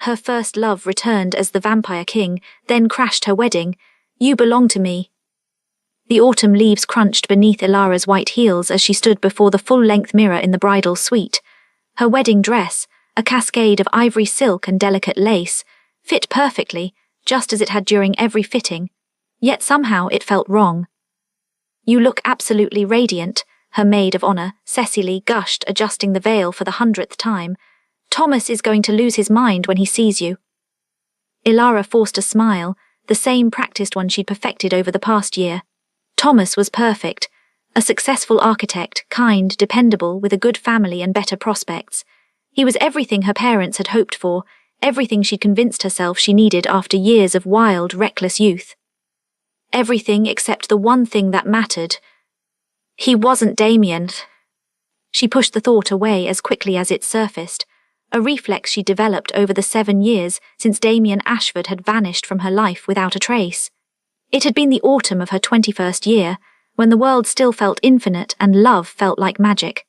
Her first love returned as the vampire king, then crashed her wedding. You belong to me. The autumn leaves crunched beneath Ilara's white heels as she stood before the full-length mirror in the bridal suite. Her wedding dress, a cascade of ivory silk and delicate lace, fit perfectly, just as it had during every fitting, yet somehow it felt wrong. You look absolutely radiant, her maid of honor, Cecily, gushed, adjusting the veil for the 100th time. Thomas is going to lose his mind when he sees you. Ilara forced a smile, the same practiced one she'd perfected over the past year. Thomas was perfect, a successful architect, kind, dependable, with a good family and better prospects. He was everything her parents had hoped for, everything she'd convinced herself she needed after years of wild, reckless youth. Everything except the one thing that mattered. He wasn't Damien. She pushed the thought away as quickly as it surfaced, a reflex she developed over the 7 years since Damien Ashford had vanished from her life without a trace. It had been the autumn of her 21st year, when the world still felt infinite and love felt like magic.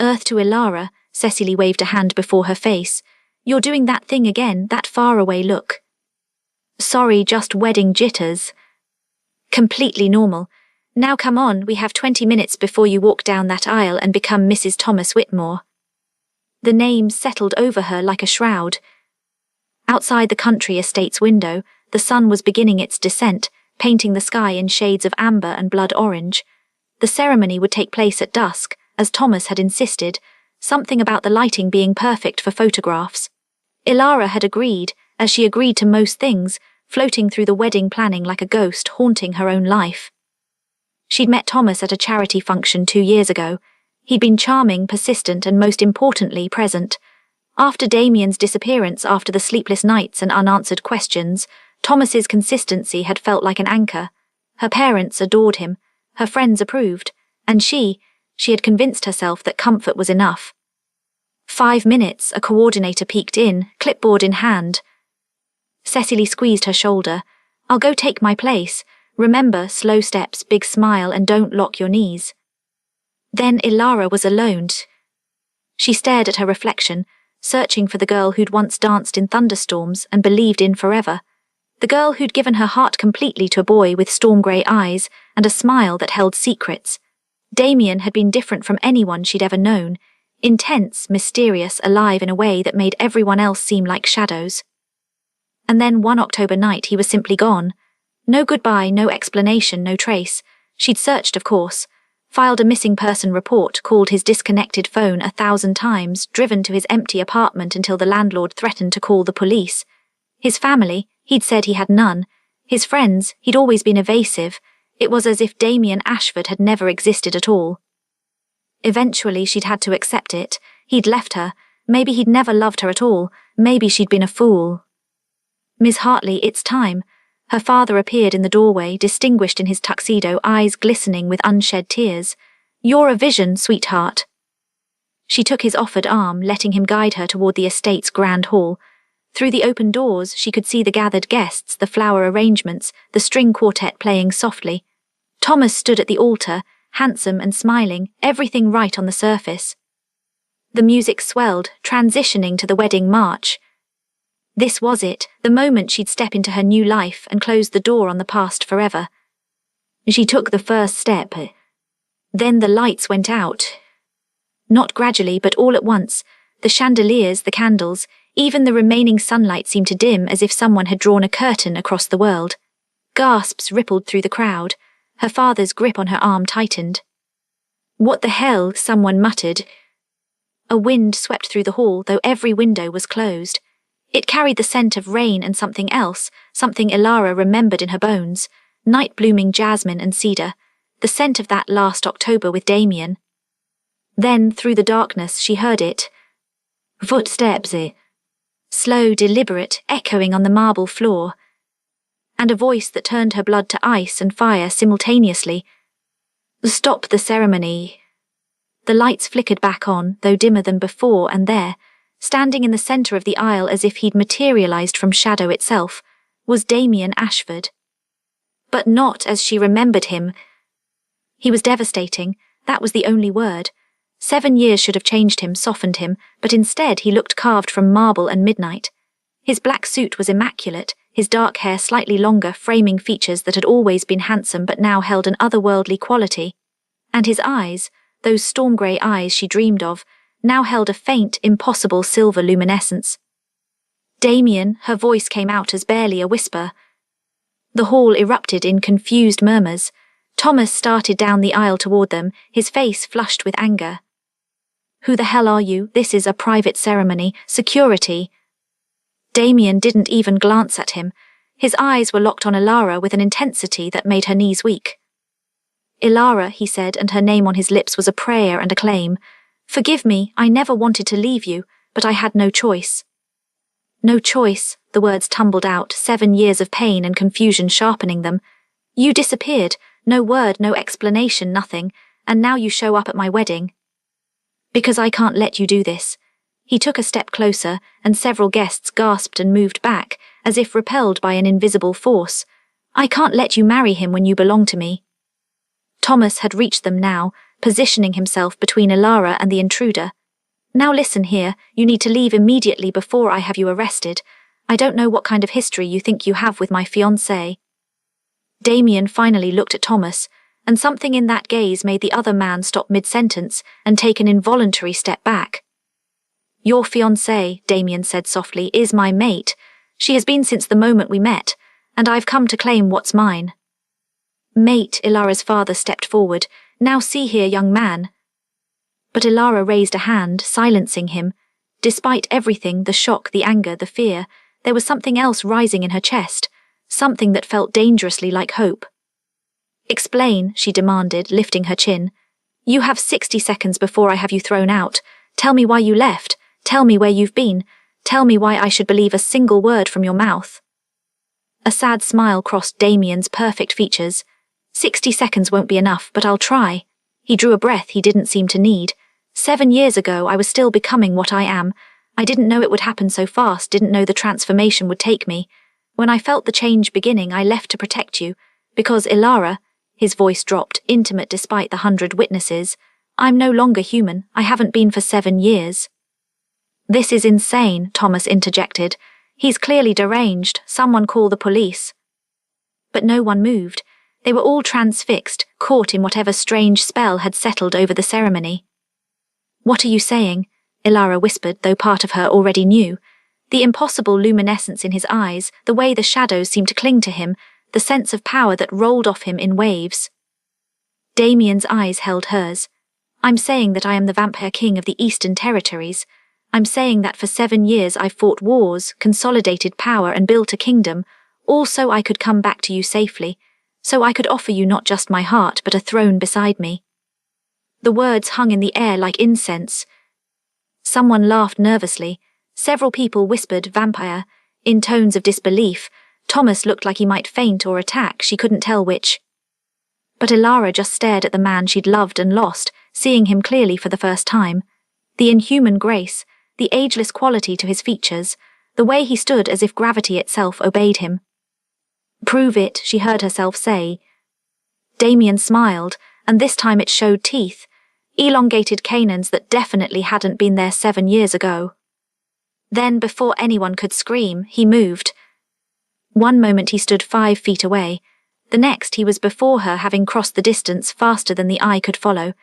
Earth to Ilara, Cecily waved a hand before her face. You're doing that thing again, that faraway look. Sorry, just wedding jitters. Completely normal. Now come on, we have 20 minutes before you walk down that aisle and become Mrs. Thomas Whitmore. The name settled over her like a shroud. Outside the country estate's window, the sun was beginning its descent, painting the sky in shades of amber and blood orange. The ceremony would take place at dusk, as Thomas had insisted, something about the lighting being perfect for photographs. Ilara had agreed, as she agreed to most things, floating through the wedding planning like a ghost haunting her own life. She'd met Thomas at a charity function 2 years ago. He'd been charming, persistent, and most importantly, present. After Damien's disappearance, after the sleepless nights and unanswered questions, Thomas's consistency had felt like an anchor. Her parents adored him, her friends approved, and she had convinced herself that comfort was enough. 5 minutes, a coordinator peeked in, clipboard in hand. Cecily squeezed her shoulder. I'll go take my place. Remember, slow steps, big smile, and don't lock your knees. Then Ilara was alone. She stared at her reflection, searching for the girl who'd once danced in thunderstorms and believed in forever. The girl who'd given her heart completely to a boy with storm-grey eyes and a smile that held secrets. Damien had been different from anyone she'd ever known, intense, mysterious, alive in a way that made everyone else seem like shadows. And then one October night he was simply gone. No goodbye, no explanation, no trace. She'd searched, of course, filed a missing person report, called his disconnected phone 1,000 times, driven to his empty apartment until the landlord threatened to call the police. His family, he'd said he had none. His friends, he'd always been evasive. It was as if Damien Ashford had never existed at all. Eventually she'd had to accept it. He'd left her. Maybe he'd never loved her at all. Maybe she'd been a fool. Miss Hartley, it's time. Her father appeared in the doorway, distinguished in his tuxedo, eyes glistening with unshed tears. You're a vision, sweetheart. She took his offered arm, letting him guide her toward the estate's grand hall. Through the open doors, she could see the gathered guests, the flower arrangements, the string quartet playing softly. Thomas stood at the altar, handsome and smiling, everything right on the surface. The music swelled, transitioning to the wedding march. This was it, the moment she'd step into her new life and close the door on the past forever. She took the first step. Then the lights went out. Not gradually, but all at once. The chandeliers, the candles, even the remaining sunlight seemed to dim as if someone had drawn a curtain across the world. Gasps rippled through the crowd. Her father's grip on her arm tightened. What the hell, someone muttered. A wind swept through the hall, though every window was closed. It carried the scent of rain and something else, something Ilara remembered in her bones, night-blooming jasmine and cedar, the scent of that last October with Damien. Then, through the darkness, she heard it. Footsteps, slow, deliberate, echoing on the marble floor. And a voice that turned her blood to ice and fire simultaneously. Stop the ceremony. The lights flickered back on, though dimmer than before, and there, standing in the centre of the aisle as if he'd materialised from shadow itself, was Damien Ashford. But not as she remembered him. He was devastating, that was the only word. 7 years should have changed him, softened him, but instead he looked carved from marble and midnight. His black suit was immaculate, his dark hair slightly longer, framing features that had always been handsome but now held an otherworldly quality. And his eyes, those storm-grey eyes she dreamed of, now held a faint, impossible silver luminescence. "Damien," her voice came out as barely a whisper. The hall erupted in confused murmurs. Thomas started down the aisle toward them, his face flushed with anger. "Who the hell are you? This is a private ceremony. Security." Damien didn't even glance at him. His eyes were locked on Ilara with an intensity that made her knees weak. "Ilara," he said, and her name on his lips was a prayer and a claim. "Forgive me, I never wanted to leave you, but I had no choice." "No choice," the words tumbled out, 7 years of pain and confusion sharpening them. "You disappeared, no word, no explanation, nothing, and now you show up at my wedding." "Because I can't let you do this." He took a step closer, and several guests gasped and moved back, as if repelled by an invisible force. "I can't let you marry him when you belong to me." Thomas had reached them now, positioning himself between Ilara and the intruder. "Now listen here, you need to leave immediately before I have you arrested. I don't know what kind of history you think you have with my fiancé." Damien finally looked at Thomas, and something in that gaze made the other man stop mid-sentence and take an involuntary step back. "Your fiancé," Damien said softly, "is my mate. She has been since the moment we met, and I've come to claim what's mine." "Mate," Ilara's father stepped forward. "Now see here, young man." But Ilara raised a hand, silencing him. Despite everything, the shock, the anger, the fear, there was something else rising in her chest, something that felt dangerously like hope. "Explain," she demanded, lifting her chin. "You have 60 seconds before I have you thrown out. Tell me why you left. Tell me where you've been. Tell me why I should believe a single word from your mouth." A sad smile crossed Damien's perfect features. 60 seconds won't be enough, but I'll try." He drew a breath he didn't seem to need. 7 years ago, I was still becoming what I am. I didn't know it would happen so fast, didn't know the transformation would take me. When I felt the change beginning, I left to protect you. Because Ilara, his voice dropped, intimate despite the 100 witnesses, I'm no longer human. I haven't been for 7 years. "This is insane," Thomas interjected. "He's clearly deranged. Someone call the police." But no one moved. They were all transfixed, caught in whatever strange spell had settled over the ceremony. "What are you saying?" Ilara whispered, though part of her already knew. The impossible luminescence in his eyes, the way the shadows seemed to cling to him, the sense of power that rolled off him in waves. Damien's eyes held hers. "I'm saying that I am the Vampire King of the Eastern Territories. I'm saying that for 7 years I've fought wars, consolidated power and built a kingdom, all so I could come back to you safely. So I could offer you not just my heart, but a throne beside me." The words hung in the air like incense. Someone laughed nervously. Several people whispered "vampire" in tones of disbelief. Thomas looked like he might faint or attack, she couldn't tell which. But Ilara just stared at the man she'd loved and lost, seeing him clearly for the first time. The inhuman grace, the ageless quality to his features, the way he stood as if gravity itself obeyed him. "Prove it," she heard herself say. Damien smiled, and this time it showed teeth, elongated canines that definitely hadn't been there 7 years ago. Then, before anyone could scream, he moved. One moment he stood 5 feet away. The next he was before her, having crossed the distance faster than the eye could follow.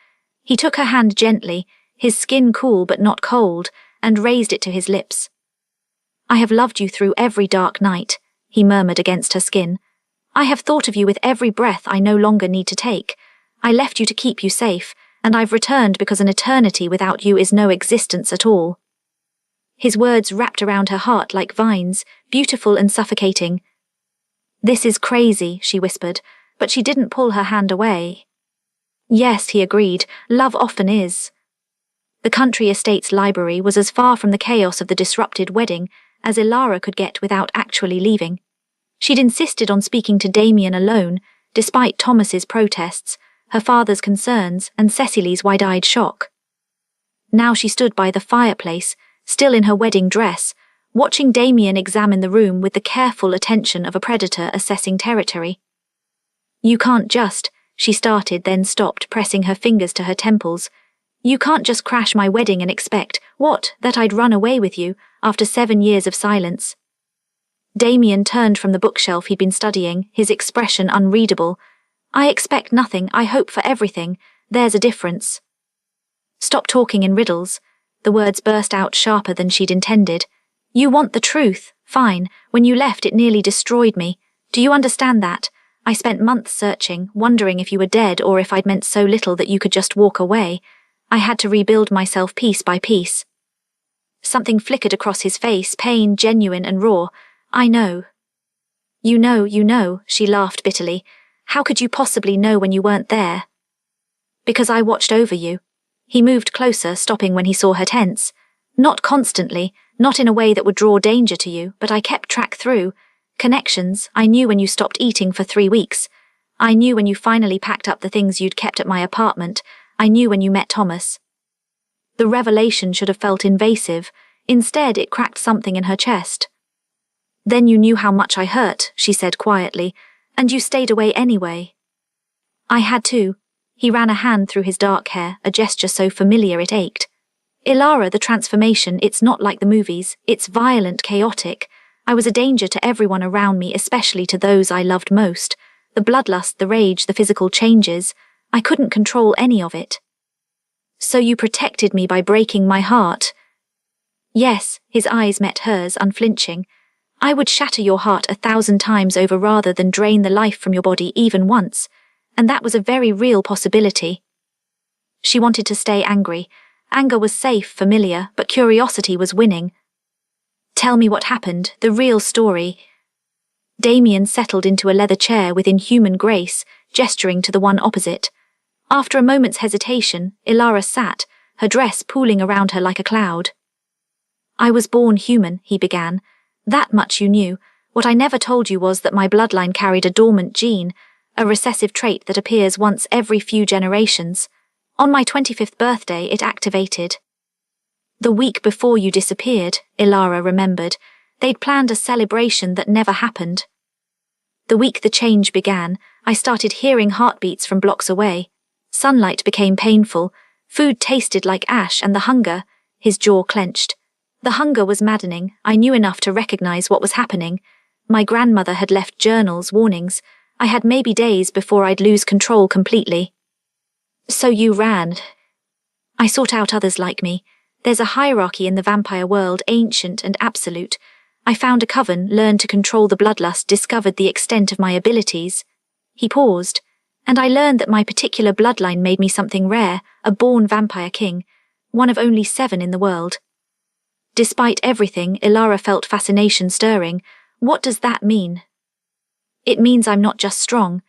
He took her hand gently, his skin cool but not cold, and raised it to his lips. "I have loved you through every dark night," he murmured against her skin. "I have thought of you with every breath I no longer need to take. I left you to keep you safe, and I've returned because an eternity without you is no existence at all." His words wrapped around her heart like vines, beautiful and suffocating. "This is crazy," she whispered, but she didn't pull her hand away. "Yes," he agreed, "love often is." The country estate's library was as far from the chaos of the disrupted wedding as Ilara could get without actually leaving. She'd insisted on speaking to Damien alone, despite Thomas's protests, her father's concerns, and Cecily's wide-eyed shock. Now she stood by the fireplace, still in her wedding dress, watching Damien examine the room with the careful attention of a predator assessing territory. "You can't just," she started, then stopped, pressing her fingers to her temples. "You can't just crash my wedding and expect, what, that I'd run away with you, after 7 years of silence." Damien turned from the bookshelf he'd been studying, his expression unreadable. I expect nothing, I hope for everything. There's a difference. Stop talking in riddles. The words burst out sharper than she'd intended. You want the truth. Fine. When you left, it nearly destroyed me. Do you understand that? I spent months searching, wondering if you were dead or if I'd meant so little that you could just walk away. I had to rebuild myself piece by piece. Something flickered across his face, pain, genuine and raw. I know. You know, she laughed bitterly. How could you possibly know when you weren't there? Because I watched over you. He moved closer, stopping when he saw her tense. Not constantly, not in a way that would draw danger to you, but I kept track through. Connections. I knew when you stopped eating for 3 weeks. I knew when you finally packed up the things you'd kept at my apartment. I knew when you met Thomas. The revelation should have felt invasive. Instead, it cracked something in her chest. Then you knew how much I hurt, she said quietly, and you stayed away anyway. I had to. He ran a hand through his dark hair, a gesture so familiar it ached. Ilara, the transformation, it's not like the movies. It's violent, chaotic. I was a danger to everyone around me, especially to those I loved most. The bloodlust, the rage, the physical changes. I couldn't control any of it. So you protected me by breaking my heart. Yes, his eyes met hers, unflinching. I would shatter your heart 1,000 times over rather than drain the life from your body even once. And that was a very real possibility. She wanted to stay angry. Anger was safe, familiar, but curiosity was winning. Tell me what happened, the real story. Damien settled into a leather chair with inhuman grace, gesturing to the one opposite. After a moment's hesitation, Ilara sat, her dress pooling around her like a cloud. I was born human, he began. That much you knew. What I never told you was that my bloodline carried a dormant gene, a recessive trait that appears once every few generations. On my 25th birthday, it activated. The week before you disappeared, Ilara remembered, they'd planned a celebration that never happened. The week the change began, I started hearing heartbeats from blocks away. Sunlight became painful, food tasted like ash, and the hunger, his jaw clenched. The hunger was maddening. I knew enough to recognize what was happening. My grandmother had left journals, warnings. I had maybe days before I'd lose control completely. So you ran. I sought out others like me. There's a hierarchy in the vampire world, ancient and absolute. I found a coven, learned to control the bloodlust, discovered the extent of my abilities. He paused, and I learned that my particular bloodline made me something rare, a born vampire king, one of only 7 in the world. Despite everything, Ilara felt fascination stirring. What does that mean? It means I'm not just strong.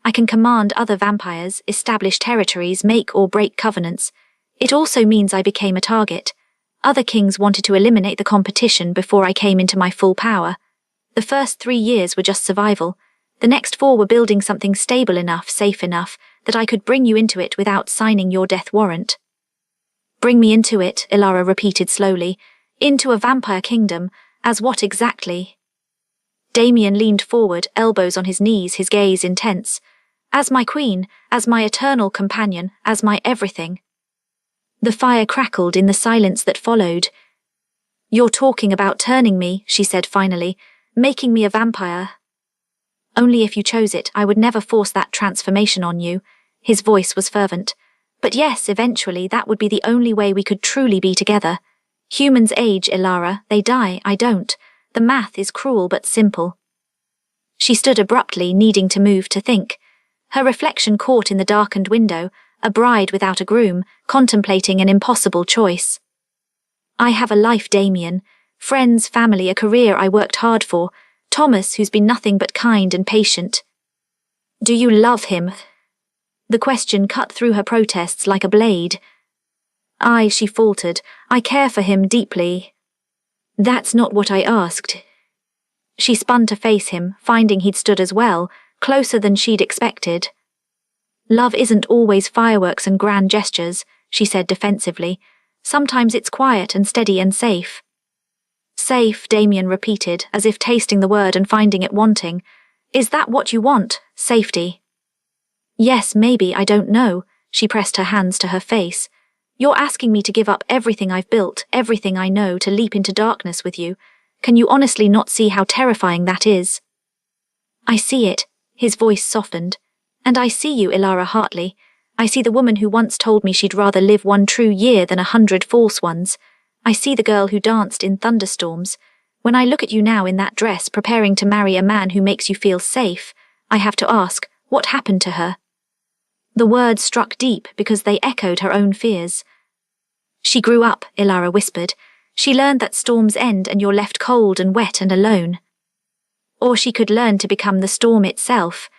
I can command other vampires, establish territories, make or break covenants. It also means I became a target. Other kings wanted to eliminate the competition before I came into my full power. The first 3 years were just survival. The next 4 were building something stable enough, safe enough, that I could bring you into it without signing your death warrant. Bring me into it, Ilara repeated slowly. Into a vampire kingdom. As what exactly? Damien leaned forward, elbows on his knees, his gaze intense. As my queen, as my eternal companion, as my everything. The fire crackled in the silence that followed. You're talking about turning me, she said finally, making me a vampire. Only if you chose it. I would never force that transformation on you. His voice was fervent. But yes, eventually that would be the only way we could truly be together. Humans age, Ilara, they die, I don't. The math is cruel but simple. She stood abruptly, needing to move, to think. Her reflection caught in the darkened window, a bride without a groom, contemplating an impossible choice. I have a life, Damien. Friends, family, a career I worked hard for. Thomas, who's been nothing but kind and patient. Do you love him? The question cut through her protests like a blade. She faltered. I care for him deeply. That's not what I asked. She spun to face him, finding he'd stood as well, closer than she'd expected. Love isn't always fireworks and grand gestures, she said defensively. Sometimes it's quiet and steady and safe. Safe, Damien repeated, as if tasting the word and finding it wanting. Is that what you want? Safety? Yes, maybe, I don't know. She pressed her hands to her face. You're asking me to give up everything I've built, everything I know, to leap into darkness with you. Can you honestly not see how terrifying that is? I see it, his voice softened. And I see you, Ilara Hartley. I see the woman who once told me she'd rather live one true year than 100 false ones. I see the girl who danced in thunderstorms. When I look at you now in that dress preparing to marry a man who makes you feel safe, I have to ask, what happened to her? The words struck deep because they echoed her own fears. She grew up, Ilara whispered. She learned that storms end and you're left cold and wet and alone. Or she could learn to become the storm itself.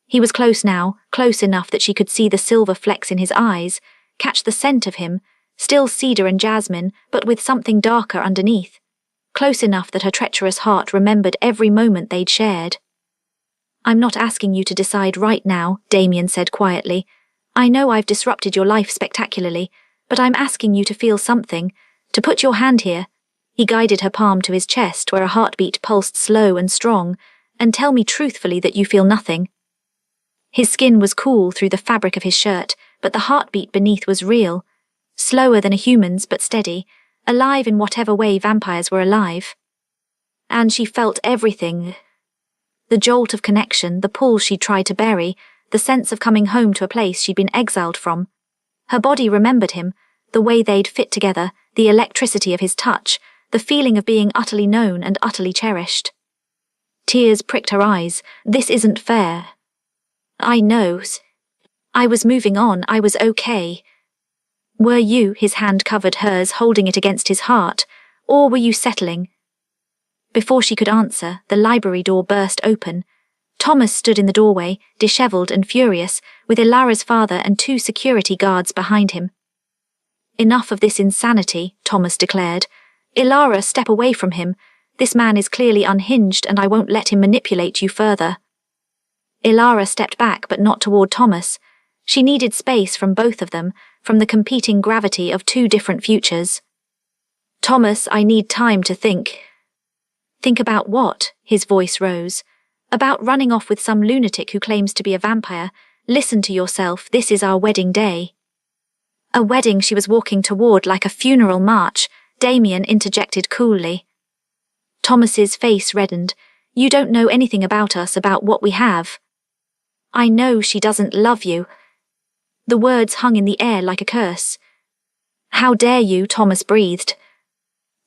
He was close now, close enough that she could see the silver flecks in his eyes, catch the scent of him, still cedar and jasmine, but with something darker underneath. Close enough that her treacherous heart remembered every moment they'd shared. I'm not asking you to decide right now, Damien said quietly. I know I've disrupted your life spectacularly, but I'm asking you to feel something, to put your hand here. He guided her palm to his chest where a heartbeat pulsed slow and strong, and tell me truthfully that you feel nothing. His skin was cool through the fabric of his shirt, but the heartbeat beneath was real, slower than a human's but steady, alive in whatever way vampires were alive. And she felt everything. The jolt of connection, the pull she'd tried to bury, the sense of coming home to a place she'd been exiled from. Her body remembered him, the way they'd fit together, the electricity of his touch, the feeling of being utterly known and utterly cherished. Tears pricked her eyes. This isn't fair. I know. I was moving on, I was okay. Were you, his hand covered hers, holding it against his heart, or were you settling? Before she could answer, the library door burst open. Thomas stood in the doorway, dishevelled and furious, with Ilara's father and 2 security guards behind him. Enough of this insanity, Thomas declared. Ilara, step away from him. This man is clearly unhinged and I won't let him manipulate you further. Ilara stepped back but not toward Thomas. She needed space from both of them, from the competing gravity of 2 different futures. Thomas, I need time to think. Think about what? His voice rose. About running off with some lunatic who claims to be a vampire. Listen to yourself, this is our wedding day. A wedding she was walking toward like a funeral march, Damien interjected coolly. Thomas's face reddened. You don't know anything about us, about what we have. I know she doesn't love you. The words hung in the air like a curse. How dare you, Thomas breathed.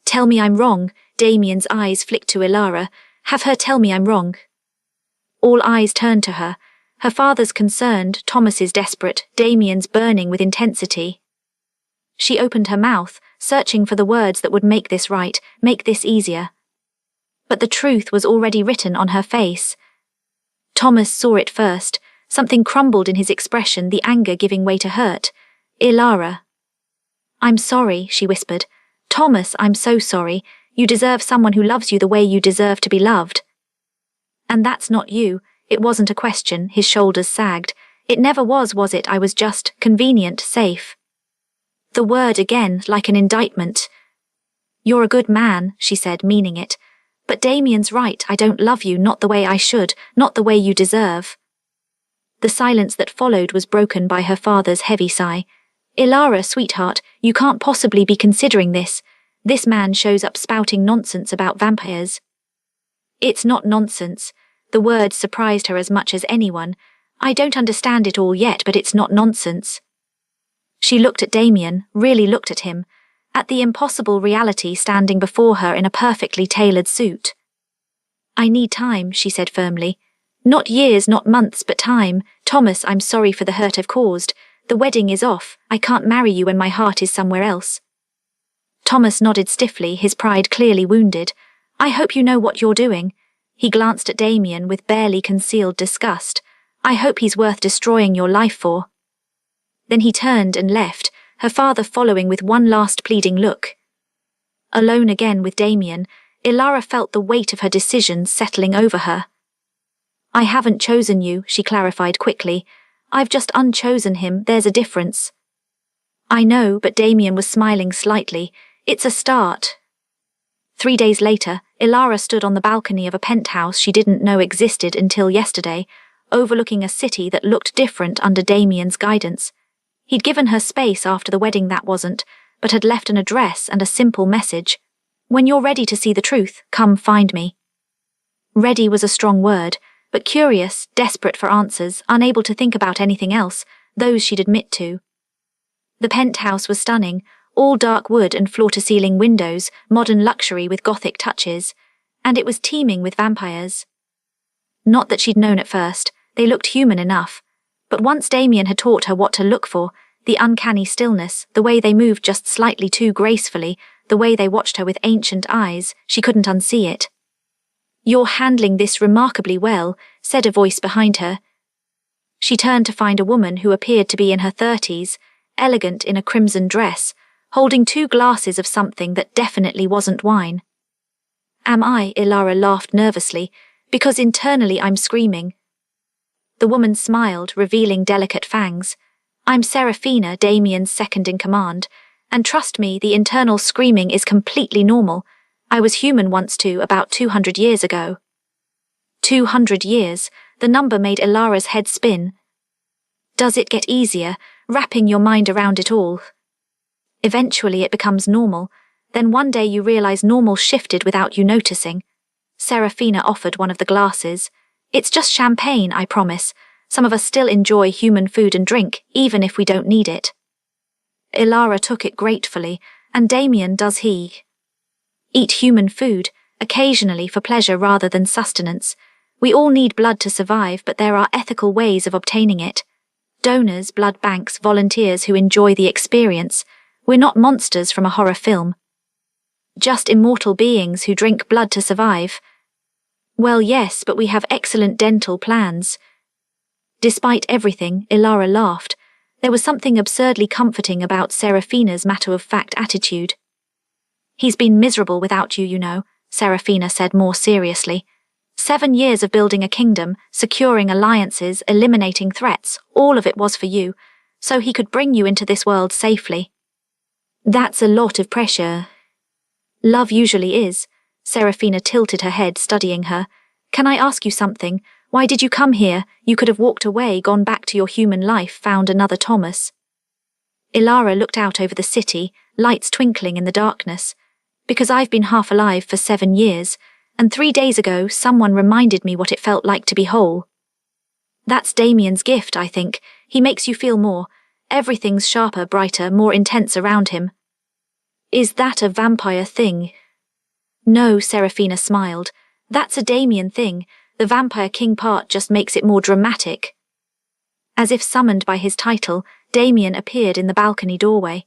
Tell me I'm wrong, Damien's eyes flicked to Ilara. Have her tell me I'm wrong. All eyes turned to her. Her father's concerned, Thomas's desperate, Damien's burning with intensity. She opened her mouth, searching for the words that would make this right, make this easier. But the truth was already written on her face. Thomas saw it first. Something crumbled in his expression, the anger giving way to hurt. Ilara. I'm sorry, she whispered. Thomas, I'm so sorry. You deserve someone who loves you the way you deserve to be loved. And that's not you. It wasn't a question, his shoulders sagged. It never was it? I was just convenient, safe. The word again, like an indictment. You're a good man, she said, meaning it. But Damien's right, I don't love you, not the way I should, not the way you deserve. The silence that followed was broken by her father's heavy sigh. Ilara, sweetheart, you can't possibly be considering this. This man shows up spouting nonsense about vampires. It's not nonsense. The words surprised her as much as anyone. I don't understand it all yet, but it's not nonsense. She looked at Damien, really looked at him, at the impossible reality standing before her in a perfectly tailored suit. I need time, she said firmly. Not years, not months, but time. Thomas, I'm sorry for the hurt I've caused. The wedding is off. I can't marry you when my heart is somewhere else. Thomas nodded stiffly, his pride clearly wounded. I hope you know what you're doing. He glanced at Damien with barely concealed disgust. I hope he's worth destroying your life for. Then he turned and left, her father following with one last pleading look. Alone again with Damien, Ilara felt the weight of her decisions settling over her. I haven't chosen you, she clarified quickly. I've just unchosen him, there's a difference. I know, but Damien was smiling slightly. It's a start. 3 days later, Ilara stood on the balcony of a penthouse she didn't know existed until yesterday, overlooking a city that looked different under Damien's guidance. He'd given her space after the wedding that wasn't, but had left an address and a simple message. When you're ready to see the truth, come find me. Ready was a strong word, but curious, desperate for answers, unable to think about anything else, those she'd admit to. The penthouse was stunning, all dark wood and floor-to-ceiling windows, modern luxury with Gothic touches, and it was teeming with vampires. Not that she'd known at first, they looked human enough, but once Damien had taught her what to look for, the uncanny stillness, the way they moved just slightly too gracefully, the way they watched her with ancient eyes, she couldn't unsee it. "You're handling this remarkably well," said a voice behind her. She turned to find a woman who appeared to be in her 30s, elegant in a crimson dress, holding 2 glasses of something that definitely wasn't wine. "Am I?" Ilara laughed nervously, "because internally I'm screaming." The woman smiled, revealing delicate fangs. "I'm Serafina, Damien's second-in-command, and trust me, the internal screaming is completely normal. I was human once too, about 200 years ago." 200 years, the number made Ilara's head spin. Does it get easier, wrapping your mind around it all? Eventually it becomes normal, then one day you realize normal shifted without you noticing. Serafina offered one of the glasses. "It's just champagne, I promise. Some of us still enjoy human food and drink, even if we don't need it." Ilara took it gratefully, and Damien does he. Eat human food, occasionally for pleasure rather than sustenance. We all need blood to survive, but there are ethical ways of obtaining it. Donors, blood banks, volunteers who enjoy the experience. We're not monsters from a horror film. Just immortal beings who drink blood to survive. Well, yes, but we have excellent dental plans. Despite everything, Ilara laughed. There was something absurdly comforting about Serafina's matter-of-fact attitude. "He's been miserable without you, you know," Serafina said more seriously. 7 years of building a kingdom, securing alliances, eliminating threats, all of it was for you, so he could bring you into this world safely. That's a lot of pressure. Love usually is. Serafina tilted her head, studying her. "Can I ask you something? Why did you come here? You could have walked away, gone back to your human life, found another Thomas." Ilara looked out over the city, lights twinkling in the darkness. "Because I've been half alive for 7 years, and 3 days ago someone reminded me what it felt like to be whole. That's Damien's gift, I think. He makes you feel more. Everything's sharper, brighter, more intense around him." "Is that a vampire thing?" "No," Serafina smiled. "That's a Damien thing. The Vampire King part just makes it more dramatic." As if summoned by his title, Damien appeared in the balcony doorway.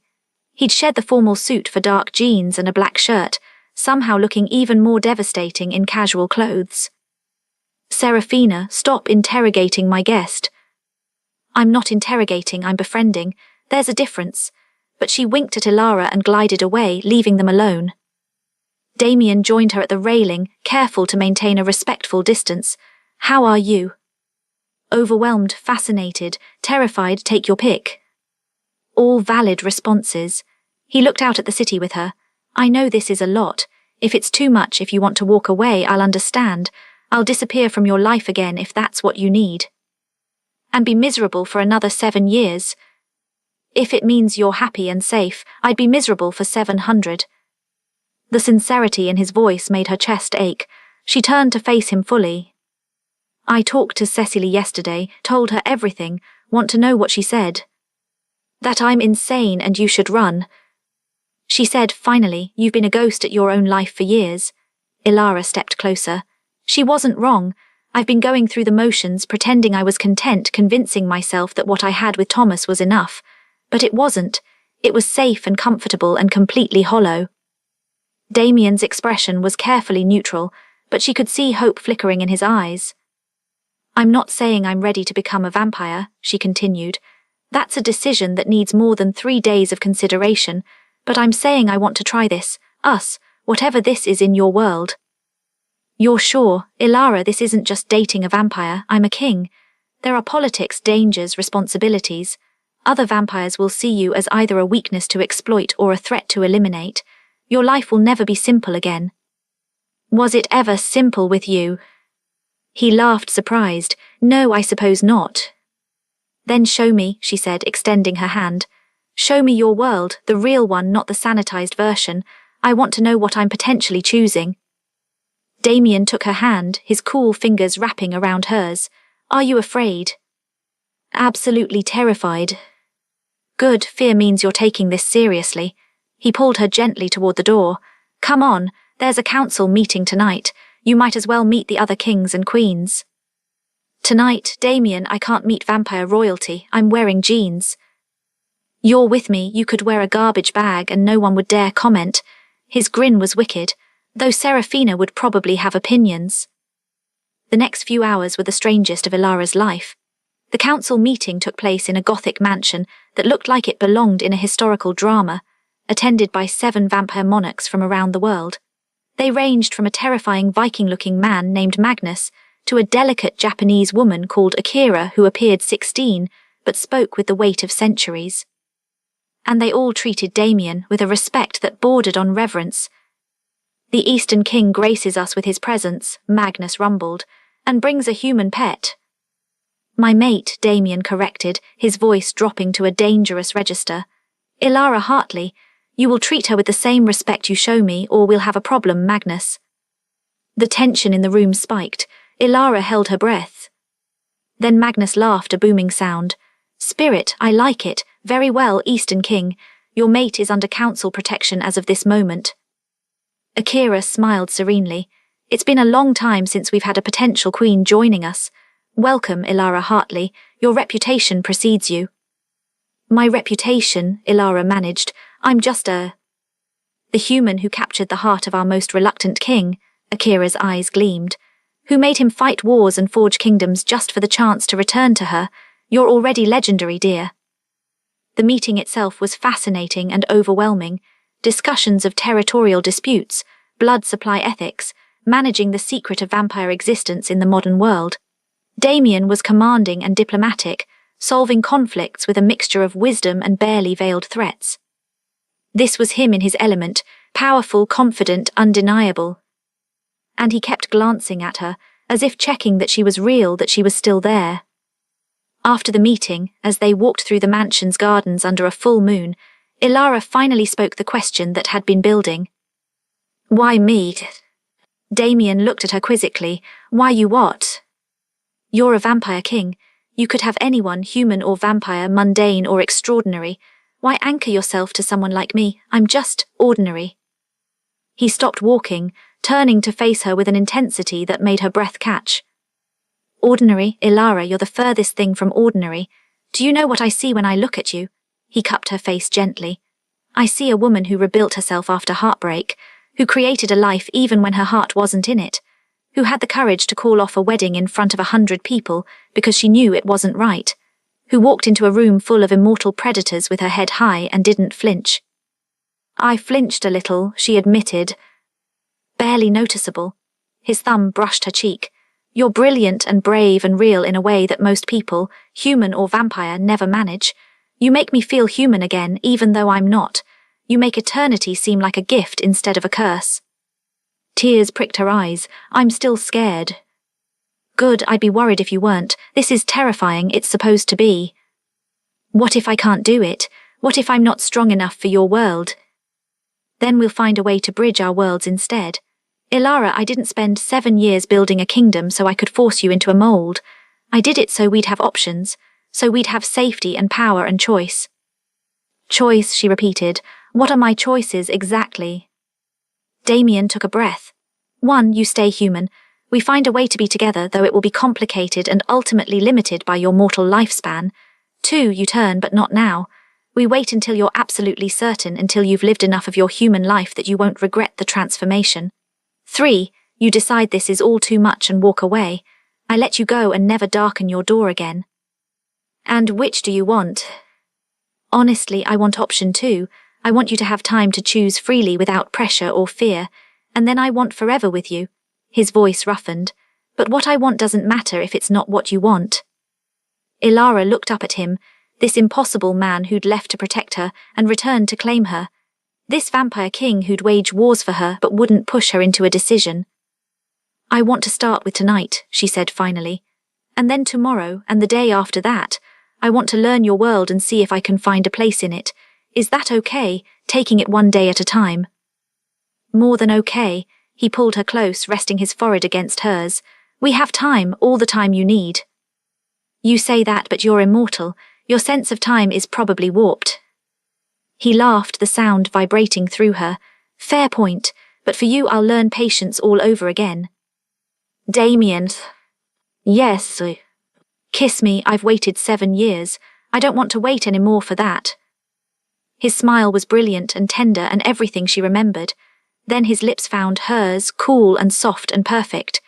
He'd shed the formal suit for dark jeans and a black shirt, somehow looking even more devastating in casual clothes. "Serafina, stop interrogating my guest." "I'm not interrogating, I'm befriending. There's a difference." But she winked at Ilara and glided away, leaving them alone. Damien joined her at the railing, careful to maintain a respectful distance. "How are you?" "Overwhelmed, fascinated, terrified, take your pick." All valid responses. He looked out at the city with her. "I know this is a lot. If it's too much, if you want to walk away, I'll understand. I'll disappear from your life again if that's what you need. And be miserable for another 7 years. If it means you're happy and safe, I'd be miserable for 700. The sincerity in his voice made her chest ache. She turned to face him fully. "I talked to Cecily yesterday, told her everything, want to know what she said." "That I'm insane and you should run." She said, "Finally, you've been a ghost at your own life for years." Ilara stepped closer. "She wasn't wrong. I've been going through the motions, pretending I was content, convincing myself that what I had with Thomas was enough. But it wasn't. It was safe and comfortable and completely hollow." Damien's expression was carefully neutral, but she could see hope flickering in his eyes. "I'm not saying I'm ready to become a vampire," she continued. "That's a decision that needs more than 3 days of consideration, but I'm saying I want to try this, us, whatever this is in your world." "You're sure, Ilara, this isn't just dating a vampire, I'm a king. There are politics, dangers, responsibilities. Other vampires will see you as either a weakness to exploit or a threat to eliminate. Your life will never be simple again." "Was it ever simple with you?" He laughed, surprised. "No, I suppose not." "Then show me," she said, extending her hand. "Show me your world, the real one, not the sanitized version. I want to know what I'm potentially choosing. Damien took her hand, his cool fingers wrapping around hers. Are you afraid? Absolutely terrified. Good, fear means you're taking this seriously. He pulled her gently toward the door. Come on, there's a council meeting tonight. You might as well meet the other kings and queens. Tonight, Damien, I can't meet vampire royalty. I'm wearing jeans. You're with me, you could wear a garbage bag and no one would dare comment. His grin was wicked, though Serafina would probably have opinions. The next few hours were the strangest of Ilara's life. The council meeting took place in a Gothic mansion that looked like it belonged in a historical drama, attended by 7 vampire monarchs from around the world. They ranged from a terrifying Viking-looking man named Magnus to a delicate Japanese woman called Akira who appeared 16 but spoke with the weight of centuries. And they all treated Damien with a respect that bordered on reverence. The Eastern King graces us with his presence, Magnus rumbled, and brings a human pet. My mate, Damien corrected, his voice dropping to a dangerous register. Ilara Hartley, you will treat her with the same respect you show me, or we'll have a problem, Magnus. The tension in the room spiked. Ilara held her breath. Then Magnus laughed a booming sound. Spirit, I like it. Very well, Eastern King. Your mate is under council protection as of this moment. Akira smiled serenely. It's been a long time since we've had a potential queen joining us. Welcome, Ilara Hartley. Your reputation precedes you. My reputation, Ilara managed. I'm just the human who captured the heart of our most reluctant king, Akira's eyes gleamed. Who made him fight wars and forge kingdoms just for the chance to return to her. You're already legendary, dear. The meeting itself was fascinating and overwhelming. Discussions of territorial disputes, blood supply ethics, managing the secret of vampire existence in the modern world. Damien was commanding and diplomatic, solving conflicts with a mixture of wisdom and barely veiled threats. This was him in his element, powerful, confident, undeniable. And he kept glancing at her, as if checking that she was real, that she was still there. After the meeting, as they walked through the mansion's gardens under a full moon, Ilara finally spoke the question that had been building. Why me? Damien looked at her quizzically. Why you what? You're a vampire king. You could have anyone, human or vampire, mundane or extraordinary. Why anchor yourself to someone like me? I'm just ordinary. He stopped walking, turning to face her with an intensity that made her breath catch. Ordinary, Ilara, you're the furthest thing from ordinary. Do you know what I see when I look at you? He cupped her face gently. I see a woman who rebuilt herself after heartbreak, who created a life even when her heart wasn't in it, who had the courage to call off a wedding in front of 100 people because she knew it wasn't right, who walked into a room full of immortal predators with her head high and didn't flinch. I flinched a little, she admitted. Barely noticeable. His thumb brushed her cheek. You're brilliant and brave and real in a way that most people, human or vampire, never manage. You make me feel human again, even though I'm not. You make eternity seem like a gift instead of a curse. Tears pricked her eyes. I'm still scared. Good, I'd be worried if you weren't. This is terrifying, it's supposed to be. What if I can't do it? What if I'm not strong enough for your world? Then we'll find a way to bridge our worlds instead. Ilara, I didn't spend 7 years building a kingdom so I could force you into a mold. I did it so we'd have options, so we'd have safety and power and choice. Choice, she repeated. What are my choices exactly? Damien took a breath. 1, you stay human. We find a way to be together, though it will be complicated and ultimately limited by your mortal lifespan. 2, you turn, but not now. We wait until you're absolutely certain, until you've lived enough of your human life that you won't regret the transformation. 3, you decide this is all too much and walk away. I let you go and never darken your door again. And which do you want? Honestly, I want option 2. I want you to have time to choose freely without pressure or fear, and then I want forever with you. His voice roughened. But what I want doesn't matter if it's not what you want. Ilara looked up at him, this impossible man who'd left to protect her and returned to claim her. This vampire king who'd wage wars for her but wouldn't push her into a decision. I want to start with tonight, she said finally. And then tomorrow, and the day after that, I want to learn your world and see if I can find a place in it. Is that okay, taking it one day at a time? More than okay. He pulled her close, resting his forehead against hers. We have time, all the time you need. You say that, but you're immortal. Your sense of time is probably warped. He laughed, the sound vibrating through her. Fair point, but for you I'll learn patience all over again. Damien. Yes. Kiss me, I've waited 7 years. I don't want to wait any more for that. His smile was brilliant and tender and everything she remembered. Then his lips found hers, cool and soft and perfect.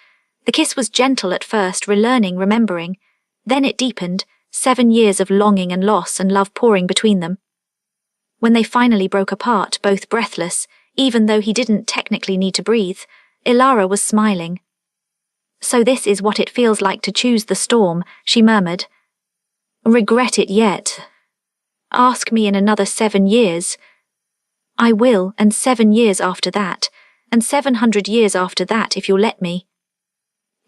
The kiss was gentle at first, relearning, remembering. Then it deepened, 7 years of longing and loss and love pouring between them. When they finally broke apart, both breathless, even though he didn't technically need to breathe, Ilara was smiling. So this is what it feels like to choose the storm, she murmured. Regret it yet? Ask me in another 7 years. I will, and 7 years after that, and 700 years after that if you'll let me.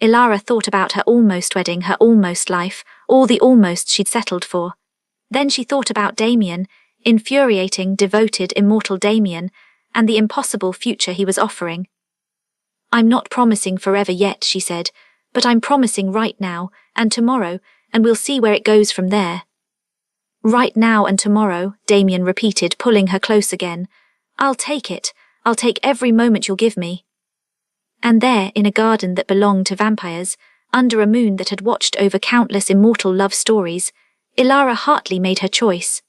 Ilara thought about her almost wedding, her almost life, all the almost she'd settled for. Then she thought about Damien, infuriating, devoted, immortal Damien, and the impossible future he was offering. I'm not promising forever yet, she said, but I'm promising right now, and tomorrow, and we'll see where it goes from there. Right now and tomorrow, Damien repeated, pulling her close again. I'll take it. I'll take every moment you'll give me. And there, in a garden that belonged to vampires, under a moon that had watched over countless immortal love stories, Ilara Hartley made her choice.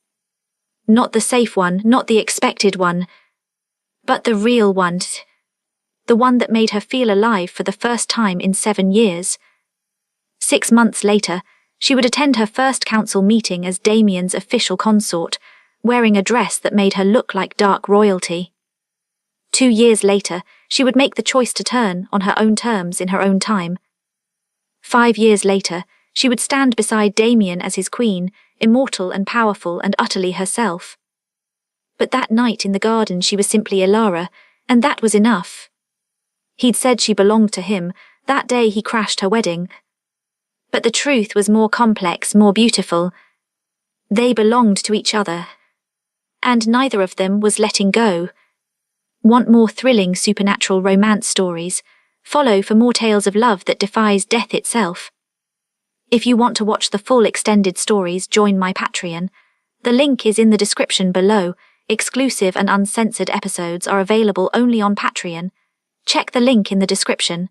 Not the safe one, not the expected one, but the real one. The one that made her feel alive for the first time in 7 years. 6 months later, she would attend her first council meeting as Damien's official consort, wearing a dress that made her look like dark royalty. 2 years later, she would make the choice to turn, on her own terms, in her own time. 5 years later, she would stand beside Damien as his queen, immortal and powerful and utterly herself. But that night in the garden she was simply Ilara, and that was enough. He'd said she belonged to him. That day he crashed her wedding. But the truth was more complex, more beautiful. They belonged to each other. And neither of them was letting go. Want more thrilling supernatural romance stories? Follow for more tales of love that defies death itself. If you want to watch the full extended stories, join my Patreon. The link is in the description below. Exclusive and uncensored episodes are available only on Patreon. Check the link in the description.